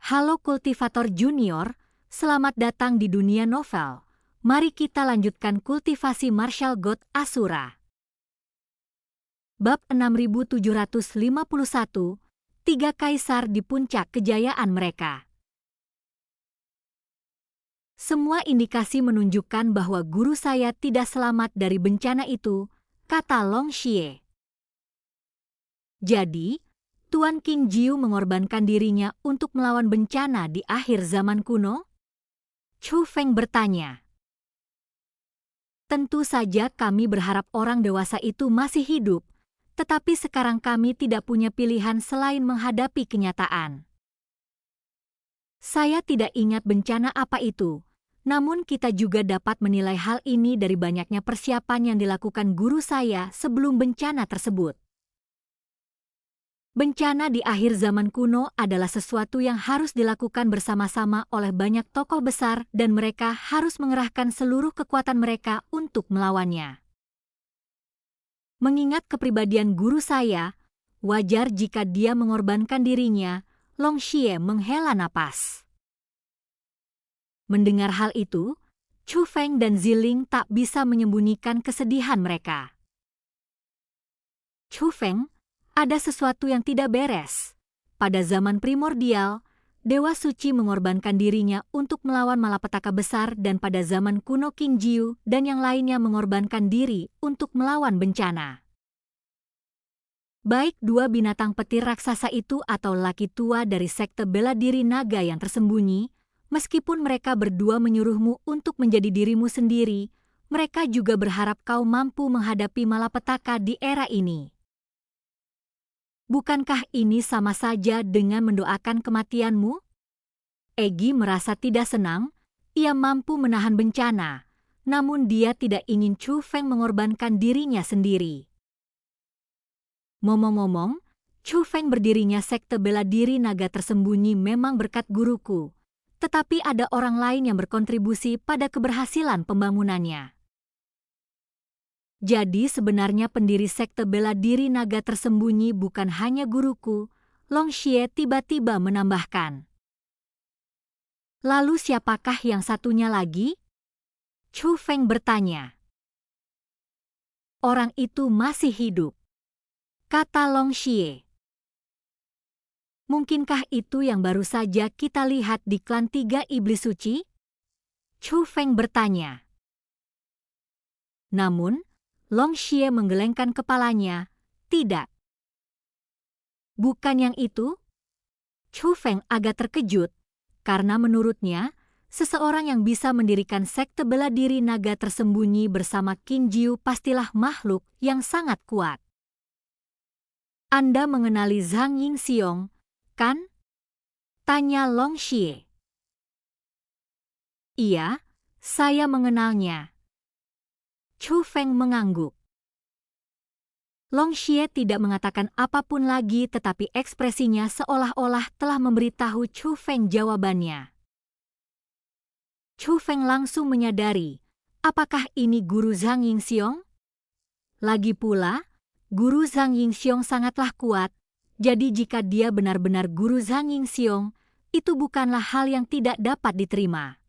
Halo kultivator junior, selamat datang di dunia novel. Mari kita lanjutkan kultivasi Martial God Asura. Bab 6751, Tiga Kaisar di Puncak Kejayaan Mereka. Semua indikasi menunjukkan bahwa guru saya tidak selamat dari bencana itu, kata Long Xie. Jadi, Tuan King Jiu mengorbankan dirinya untuk melawan bencana di akhir zaman kuno? Chu Feng bertanya. Tentu saja kami berharap orang dewasa itu masih hidup, tetapi sekarang kami tidak punya pilihan selain menghadapi kenyataan. Saya tidak ingat bencana apa itu, namun kita juga dapat menilai hal ini dari banyaknya persiapan yang dilakukan guru saya sebelum bencana tersebut. Bencana di akhir zaman kuno adalah sesuatu yang harus dilakukan bersama-sama oleh banyak tokoh besar dan mereka harus mengerahkan seluruh kekuatan mereka untuk melawannya. Mengingat kepribadian guru saya, wajar jika dia mengorbankan dirinya, Long Xie menghela napas. Mendengar hal itu, Chu Feng dan Ziling tak bisa menyembunyikan kesedihan mereka. Chu Feng, ada sesuatu yang tidak beres. Pada zaman primordial, Dewa Suci mengorbankan dirinya untuk melawan malapetaka besar dan pada zaman kuno King Jiu dan yang lainnya mengorbankan diri untuk melawan bencana. Baik dua binatang petir raksasa itu atau laki tua dari sekte bela diri naga yang tersembunyi, meskipun mereka berdua menyuruhmu untuk menjadi dirimu sendiri, mereka juga berharap kau mampu menghadapi malapetaka di era ini. Bukankah ini sama saja dengan mendoakan kematianmu? Egi merasa tidak senang, ia mampu menahan bencana, namun dia tidak ingin Chu Feng mengorbankan dirinya sendiri. Ngomong-ngomong, Chu Feng berdirinya sekte bela diri naga tersembunyi memang berkat guruku, tetapi ada orang lain yang berkontribusi pada keberhasilan pembangunannya. Jadi sebenarnya pendiri sekte bela diri naga tersembunyi bukan hanya guruku, Long Xie tiba-tiba menambahkan. Lalu siapakah yang satunya lagi? Chu Feng bertanya. Orang itu masih hidup, kata Long Xie. Mungkinkah itu yang baru saja kita lihat di klan Tiga Iblis Suci? Chu Feng bertanya. Namun, Long Xie menggelengkan kepalanya, tidak. Bukan yang itu? Chu Feng agak terkejut, karena menurutnya, seseorang yang bisa mendirikan sekte bela diri naga tersembunyi bersama King Jiu pastilah makhluk yang sangat kuat. Anda mengenali Zhang Yingxiong, kan? Tanya Long Xie. Iya, saya mengenalnya. Chu Feng mengangguk. Long Xie tidak mengatakan apapun lagi tetapi ekspresinya seolah-olah telah memberitahu Chu Feng jawabannya. Chu Feng langsung menyadari, apakah ini guru Zhang Yingxiong? Lagi pula, guru Zhang Yingxiong sangatlah kuat, jadi jika dia benar-benar guru Zhang Yingxiong, itu bukanlah hal yang tidak dapat diterima.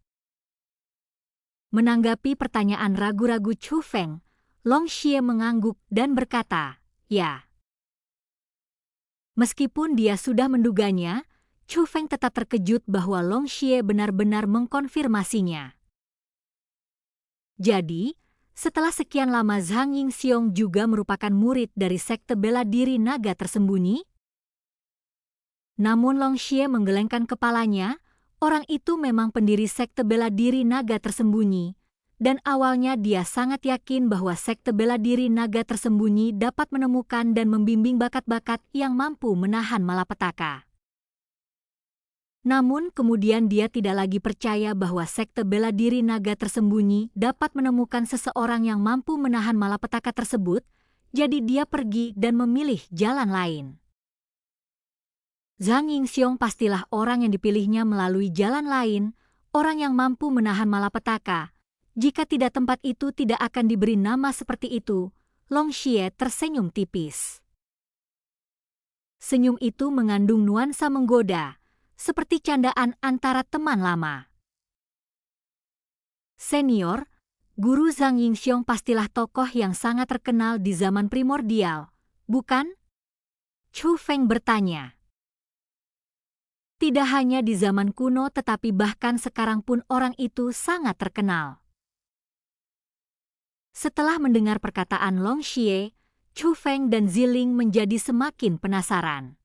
Menanggapi pertanyaan ragu-ragu Chu Feng, Long Xie mengangguk dan berkata, ya. Meskipun dia sudah menduganya, Chu Feng tetap terkejut bahwa Long Xie benar-benar mengkonfirmasinya. Jadi, setelah sekian lama Zhang Yingxiong juga merupakan murid dari sekte bela diri naga tersembunyi? Namun Long Xie menggelengkan kepalanya, orang itu memang pendiri sekte bela diri naga tersembunyi, dan awalnya dia sangat yakin bahwa sekte bela diri naga tersembunyi dapat menemukan dan membimbing bakat-bakat yang mampu menahan malapetaka. Namun kemudian dia tidak lagi percaya bahwa sekte bela diri naga tersembunyi dapat menemukan seseorang yang mampu menahan malapetaka tersebut, jadi dia pergi dan memilih jalan lain. Zhang Yingxiong pastilah orang yang dipilihnya melalui jalan lain, orang yang mampu menahan malapetaka. Jika tidak tempat itu tidak akan diberi nama seperti itu, Long Xie tersenyum tipis. Senyum itu mengandung nuansa menggoda, seperti candaan antara teman lama. Senior, Guru Zhang Yingxiong pastilah tokoh yang sangat terkenal di zaman primordial, bukan? Chu Feng bertanya. Tidak hanya di zaman kuno tetapi bahkan sekarang pun orang itu sangat terkenal. Setelah mendengar perkataan Long Xie, Chu Feng dan Ziling menjadi semakin penasaran.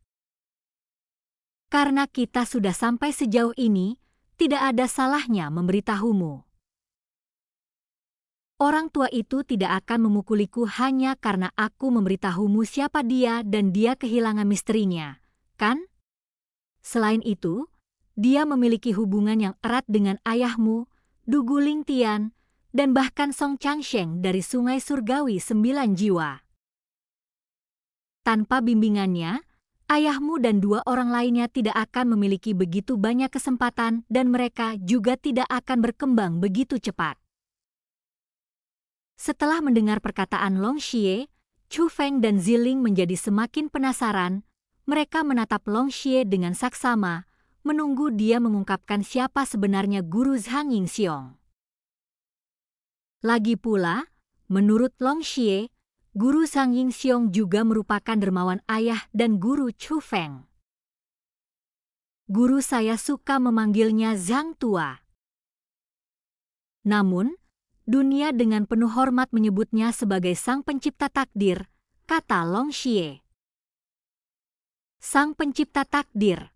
Karena kita sudah sampai sejauh ini, tidak ada salahnya memberitahumu. Orang tua itu tidak akan memukuliku hanya karena aku memberitahumu siapa dia dan dia kehilangan misterinya, kan? Selain itu, dia memiliki hubungan yang erat dengan ayahmu, Du Guling Tian, dan bahkan Song Changsheng dari Sungai Surgawi 9 Jiwa. Tanpa bimbingannya, ayahmu dan 2 orang lainnya tidak akan memiliki begitu banyak kesempatan dan mereka juga tidak akan berkembang begitu cepat. Setelah mendengar perkataan Long Xie, Chu Feng dan Ziling menjadi semakin penasaran. Mereka menatap Long Xie dengan saksama, menunggu dia mengungkapkan siapa sebenarnya Guru Zhang Yingxiong. Lagi pula, menurut Long Xie, Guru Zhang Yingxiong juga merupakan dermawan ayah dan guru Chu Feng. Guru saya suka memanggilnya Zhang Tua. Namun, dunia dengan penuh hormat menyebutnya sebagai Sang Pencipta Takdir, kata Long Xie. Sang Pencipta Takdir.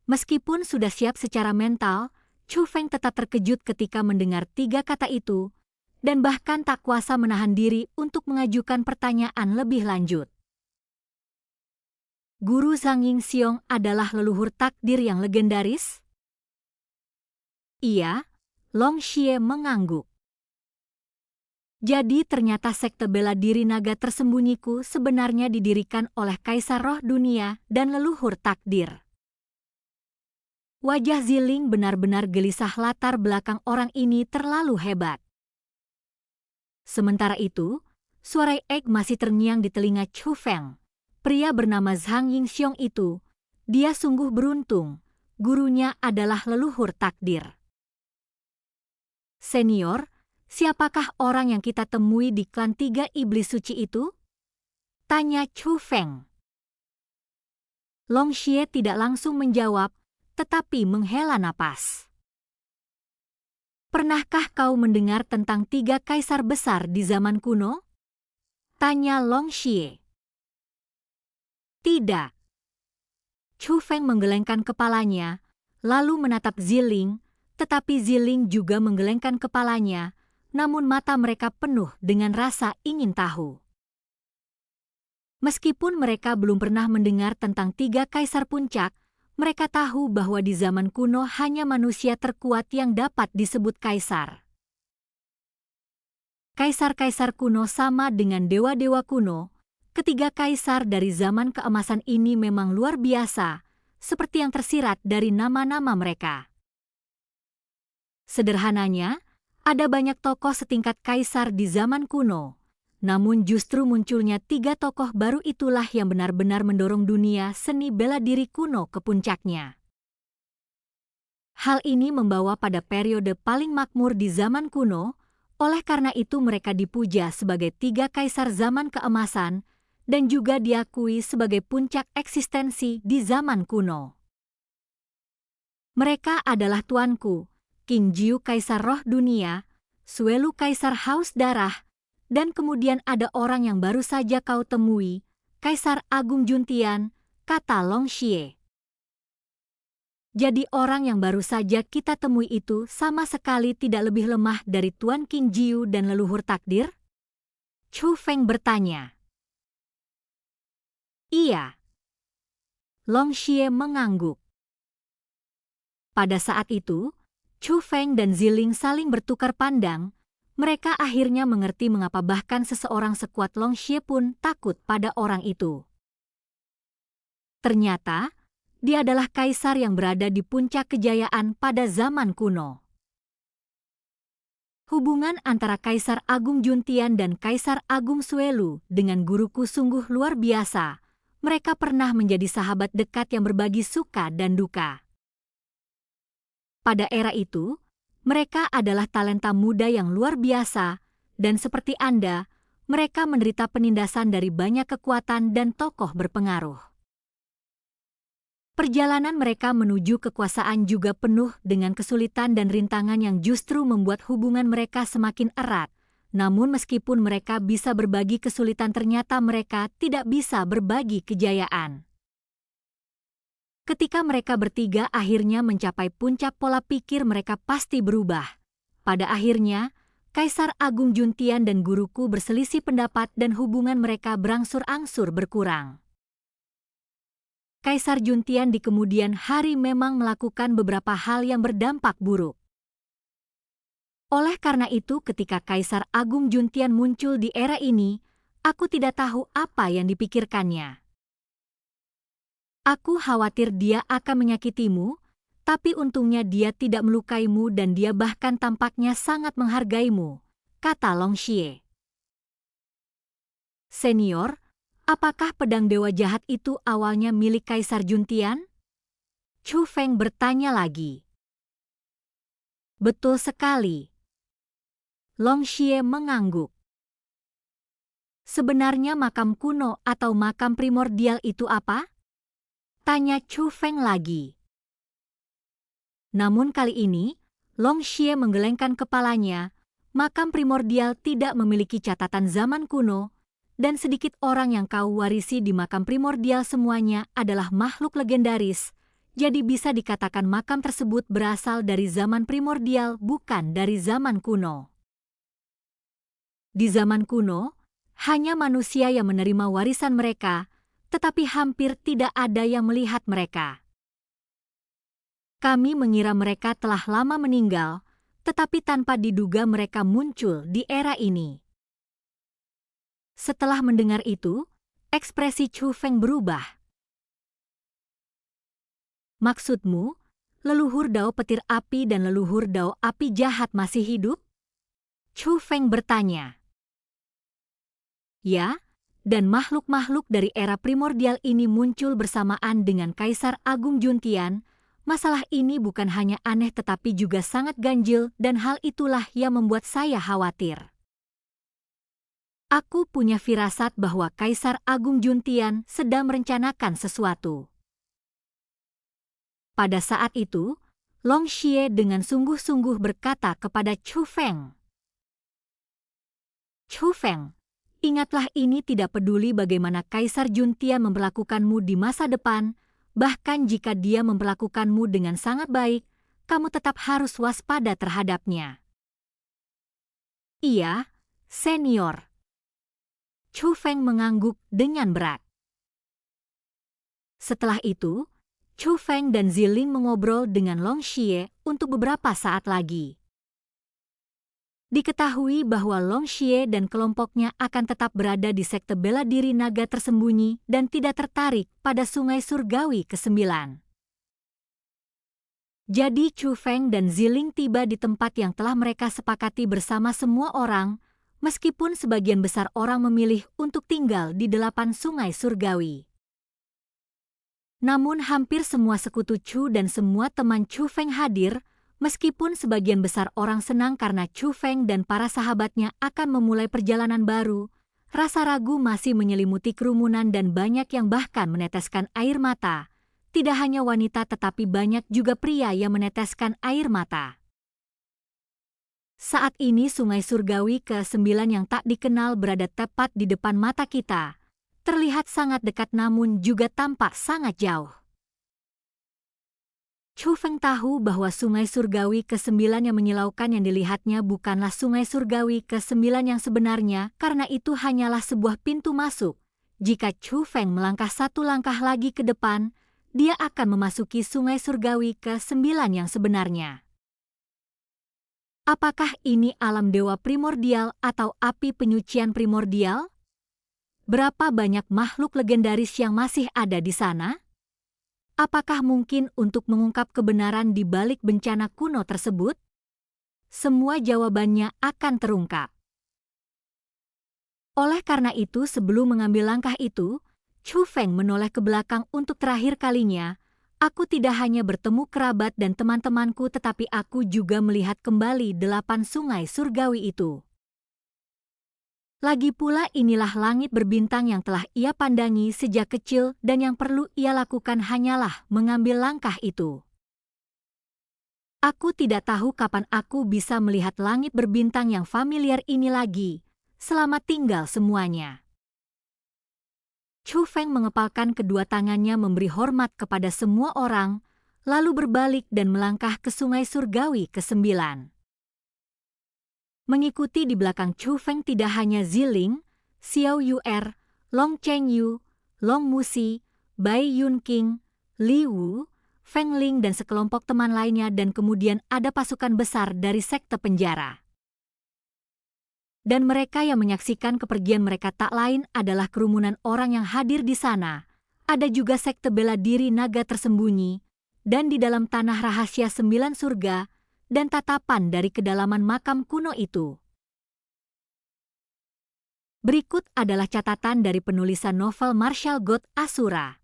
Meskipun sudah siap secara mental, Chu Feng tetap terkejut ketika mendengar 3 kata itu, dan bahkan tak kuasa menahan diri untuk mengajukan pertanyaan lebih lanjut. Guru Zhang Yingxiong adalah leluhur takdir yang legendaris? Iya, Long Xie mengangguk. Jadi ternyata sekte bela diri naga tersembunyiku sebenarnya didirikan oleh Kaisar Roh Dunia dan leluhur takdir. Wajah Ziling benar-benar gelisah, latar belakang orang ini terlalu hebat. Sementara itu, suara Egg masih terngiang di telinga Chu Feng. Pria bernama Zhang Yingxiong itu, dia sungguh beruntung, gurunya adalah leluhur takdir. Senior, siapakah orang yang kita temui di klan 3 iblis suci itu? Tanya Chu Feng. Long Xie tidak langsung menjawab, tetapi menghela napas. Pernahkah kau mendengar tentang 3 kaisar besar di zaman kuno? Tanya Long Xie. Tidak. Chu Feng menggelengkan kepalanya, lalu menatap Ziling, tetapi Ziling juga menggelengkan kepalanya, namun mata mereka penuh dengan rasa ingin tahu. Meskipun mereka belum pernah mendengar tentang 3 kaisar puncak, mereka tahu bahwa di zaman kuno hanya manusia terkuat yang dapat disebut kaisar. Kaisar-kaisar kuno sama dengan dewa-dewa kuno. Ketiga kaisar dari zaman keemasan ini memang luar biasa, seperti yang tersirat dari nama-nama mereka. Sederhananya, ada banyak tokoh setingkat kaisar di zaman kuno, namun justru munculnya 3 tokoh baru itulah yang benar-benar mendorong dunia seni bela diri kuno ke puncaknya. Hal ini membawa pada periode paling makmur di zaman kuno, oleh karena itu mereka dipuja sebagai 3 kaisar zaman keemasan dan juga diakui sebagai puncak eksistensi di zaman kuno. Mereka adalah tuanku, King Jiu Kaisar Roh Dunia, Suelu Kaisar Haus Darah, dan kemudian ada orang yang baru saja kau temui, Kaisar Agung Juntian, kata Long Xie. Jadi orang yang baru saja kita temui itu sama sekali tidak lebih lemah dari Tuan King Jiu dan leluhur takdir? Chu Feng bertanya. Iya. Long Xie mengangguk. Pada saat itu, Chu Feng dan Ziling saling bertukar pandang. Mereka akhirnya mengerti mengapa bahkan seseorang sekuat Long Xie pun takut pada orang itu. Ternyata, dia adalah kaisar yang berada di puncak kejayaan pada zaman kuno. Hubungan antara Kaisar Agung Juntian dan Kaisar Agung Suelu dengan guruku sungguh luar biasa, mereka pernah menjadi sahabat dekat yang berbagi suka dan duka. Pada era itu, mereka adalah talenta muda yang luar biasa, dan seperti Anda, mereka menderita penindasan dari banyak kekuatan dan tokoh berpengaruh. Perjalanan mereka menuju kekuasaan juga penuh dengan kesulitan dan rintangan yang justru membuat hubungan mereka semakin erat. Namun meskipun mereka bisa berbagi kesulitan, ternyata mereka tidak bisa berbagi kejayaan. Ketika mereka bertiga akhirnya mencapai puncak, pola pikir mereka pasti berubah. Pada akhirnya, Kaisar Agung Juntian dan guruku berselisih pendapat dan hubungan mereka berangsur-angsur berkurang. Kaisar Juntian di kemudian hari memang melakukan beberapa hal yang berdampak buruk. Oleh karena itu, ketika Kaisar Agung Juntian muncul di era ini, aku tidak tahu apa yang dipikirkannya. Aku khawatir dia akan menyakitimu, tapi untungnya dia tidak melukaimu dan dia bahkan tampaknya sangat menghargaimu, kata Long Xie. Senior, apakah pedang dewa jahat itu awalnya milik Kaisar Juntian? Chu Feng bertanya lagi. Betul sekali. Long Xie mengangguk. Sebenarnya makam kuno atau makam primordial itu apa? Tanya Chu Feng lagi. Namun kali ini, Long Xie menggelengkan kepalanya. Makam primordial tidak memiliki catatan zaman kuno, dan sedikit orang yang kau warisi di makam primordial semuanya adalah makhluk legendaris, jadi bisa dikatakan makam tersebut berasal dari zaman primordial, bukan dari zaman kuno. Di zaman kuno, hanya manusia yang menerima warisan mereka, tetapi hampir tidak ada yang melihat mereka. Kami mengira mereka telah lama meninggal, tetapi tanpa diduga mereka muncul di era ini. Setelah mendengar itu, ekspresi Chu Feng berubah. Maksudmu, leluhur Dao petir api dan leluhur Dao api jahat masih hidup? Chu Feng bertanya. Ya, dan makhluk-makhluk dari era primordial ini muncul bersamaan dengan Kaisar Agung Juntian. Masalah ini bukan hanya aneh tetapi juga sangat ganjil, dan hal itulah yang membuat saya khawatir. Aku punya firasat bahwa Kaisar Agung Juntian sedang merencanakan sesuatu. Pada saat itu, Long Xie dengan sungguh-sungguh berkata kepada Chu Feng. Chu Feng, ingatlah, ini tidak peduli bagaimana Kaisar Juntian memperlakukanmu di masa depan, bahkan jika dia memperlakukanmu dengan sangat baik, kamu tetap harus waspada terhadapnya. Iya, senior. Chu Feng mengangguk dengan berat. Setelah itu, Chu Feng dan Ziling mengobrol dengan Long Xie untuk beberapa saat lagi. Diketahui bahwa Long Xie dan kelompoknya akan tetap berada di sekte bela diri naga tersembunyi dan tidak tertarik pada Sungai Surgawi ke-9. Jadi Chu Feng dan Ziling tiba di tempat yang telah mereka sepakati bersama semua orang, meskipun sebagian besar orang memilih untuk tinggal di 8 Sungai Surgawi. Namun hampir semua sekutu Chu dan semua teman Chu Feng hadir, meskipun sebagian besar orang senang karena Chu Feng dan para sahabatnya akan memulai perjalanan baru, rasa ragu masih menyelimuti kerumunan dan banyak yang bahkan meneteskan air mata. Tidak hanya wanita tetapi banyak juga pria yang meneteskan air mata. Saat ini Sungai Surgawi ke-9 yang tak dikenal berada tepat di depan mata kita. Terlihat sangat dekat namun juga tampak sangat jauh. Chu Feng tahu bahwa Sungai Surgawi ke-9 yang menyilaukan yang dilihatnya bukanlah Sungai Surgawi ke-9 yang sebenarnya, karena itu hanyalah sebuah pintu masuk. Jika Chu Feng melangkah satu langkah lagi ke depan, dia akan memasuki Sungai Surgawi ke-9 yang sebenarnya. Apakah ini alam dewa primordial atau api penyucian primordial? Berapa banyak makhluk legendaris yang masih ada di sana? Apakah mungkin untuk mengungkap kebenaran di balik bencana kuno tersebut? Semua jawabannya akan terungkap. Oleh karena itu, sebelum mengambil langkah itu, Chu Feng menoleh ke belakang untuk terakhir kalinya. Aku tidak hanya bertemu kerabat dan teman-temanku, tetapi aku juga melihat kembali 8 sungai surgawi itu. Lagi pula inilah langit berbintang yang telah ia pandangi sejak kecil, dan yang perlu ia lakukan hanyalah mengambil langkah itu. Aku tidak tahu kapan aku bisa melihat langit berbintang yang familiar ini lagi. Selamat tinggal semuanya. Chu Feng mengepalkan kedua tangannya memberi hormat kepada semua orang, lalu berbalik dan melangkah ke sungai surgawi ke-9. Mengikuti di belakang Chu Feng tidak hanya Ziling, Xiao Yuer, Long Chengyu, Long Musi, Bai Yunqing, Li Wu, Feng Ling dan sekelompok teman lainnya, dan kemudian ada pasukan besar dari sekte penjara. Dan mereka yang menyaksikan kepergian mereka tak lain adalah kerumunan orang yang hadir di sana. Ada juga sekte bela diri naga tersembunyi, dan di dalam tanah rahasia 9 surga, dan tatapan dari kedalaman makam kuno itu. Berikut adalah catatan dari penulisan novel Martial God Asura.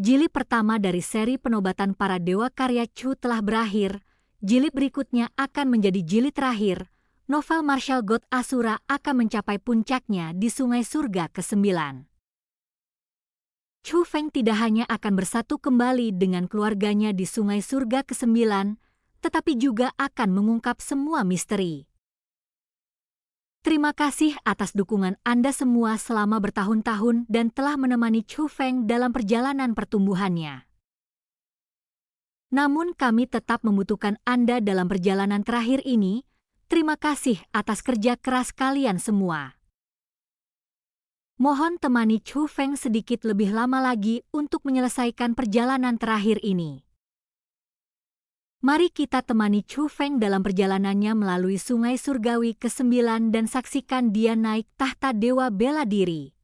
Jilid pertama dari seri penobatan para dewa karya Chu telah berakhir. Jilid berikutnya akan menjadi jilid terakhir. Novel Martial God Asura akan mencapai puncaknya di sungai surga ke-9. Chu Feng tidak hanya akan bersatu kembali dengan keluarganya di sungai surga ke-9, tetapi juga akan mengungkap semua misteri. Terima kasih atas dukungan Anda semua selama bertahun-tahun dan telah menemani Chu Feng dalam perjalanan pertumbuhannya. Namun kami tetap membutuhkan Anda dalam perjalanan terakhir ini. Terima kasih atas kerja keras kalian semua. Mohon temani Chu Feng sedikit lebih lama lagi untuk menyelesaikan perjalanan terakhir ini. Mari kita temani Chu Feng dalam perjalanannya melalui sungai surgawi ke-9 dan saksikan dia naik tahta dewa bela diri.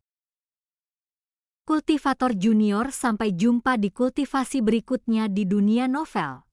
Kultivator Junior, sampai jumpa di kultivasi berikutnya di dunia novel.